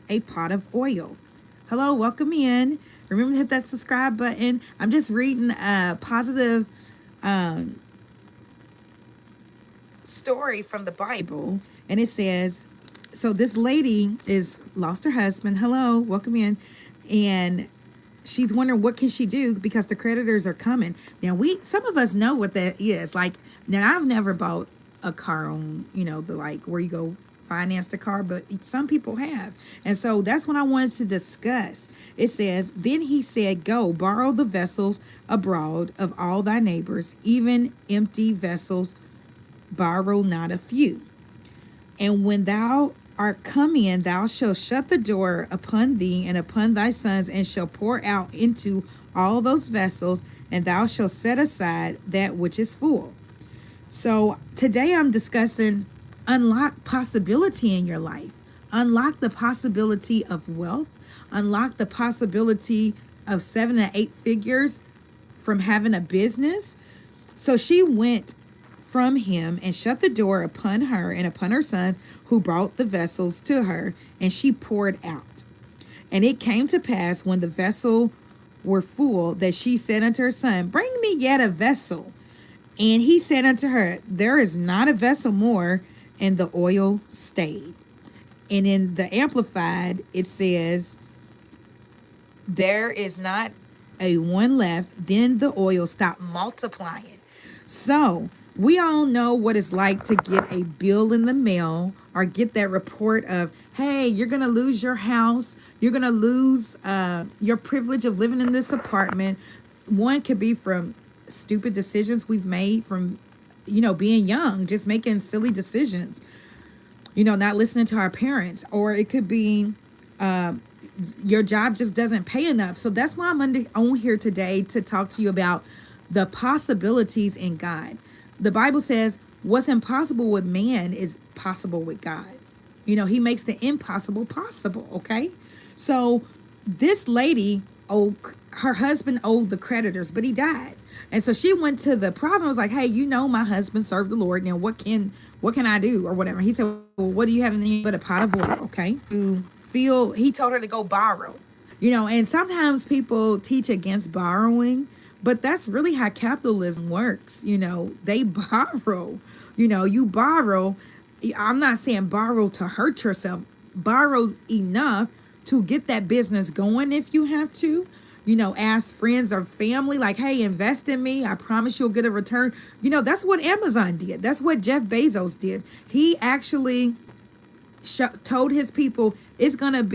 a pot of oil. Hello, welcome in. Remember to hit that subscribe button. I'm just reading a positive um, story from the Bible, and it says, so this lady is lost her husband. Hello, welcome in, and she's wondering what can she do because the creditors are coming. Now some of us know what that is. Like, now I've never bought a car on, the like where you go finance the car, but some people have. And so that's what I wanted to discuss. It says, then he said, go borrow the vessels abroad of all thy neighbors, even empty vessels, borrow not a few. And when thou art come in, thou shalt shut the door upon thee and upon thy sons, and shall pour out into all those vessels, and thou shalt set aside that which is full. So today I'm discussing unlock possibility in your life. Unlock the possibility of wealth. Unlock the possibility of 7 to 8 figures from having a business. So she went from him and shut the door upon her and upon her sons, who brought the vessels to her, and she poured out. And it came to pass, when the vessel were full, that she said unto her son, bring me yet a vessel. And he said unto her, there is not a vessel more. And the oil stayed. And in the Amplified, it says, there is not a one left. Then the oil stopped multiplying. So we all know what it's like to get a bill in the mail or get that report of, hey, you're going to lose your house. You're going to lose your privilege of living in this apartment. One could be from stupid decisions we've made from, being young, just making silly decisions, not listening to our parents. Or it could be your job just doesn't pay enough. So that's why I'm on here today to talk to you about the possibilities in God. The Bible says what's impossible with man is possible with God. He makes the impossible possible, okay? So this lady, her husband owed the creditors, but he died. And so she went to the prophet and was like, hey, my husband served the Lord. Now, what can I do or whatever? He said, well, what do you have in the but a pot of oil, okay? He told her to go borrow, and sometimes people teach against borrowing, but that's really how capitalism works. They borrow, you borrow. I'm not saying borrow to hurt yourself, borrow enough to get that business going if you have to. Ask friends or family, like, hey, invest in me. I promise you'll get a return. That's what Amazon did. That's what Jeff Bezos did. He actually told his people, it's going to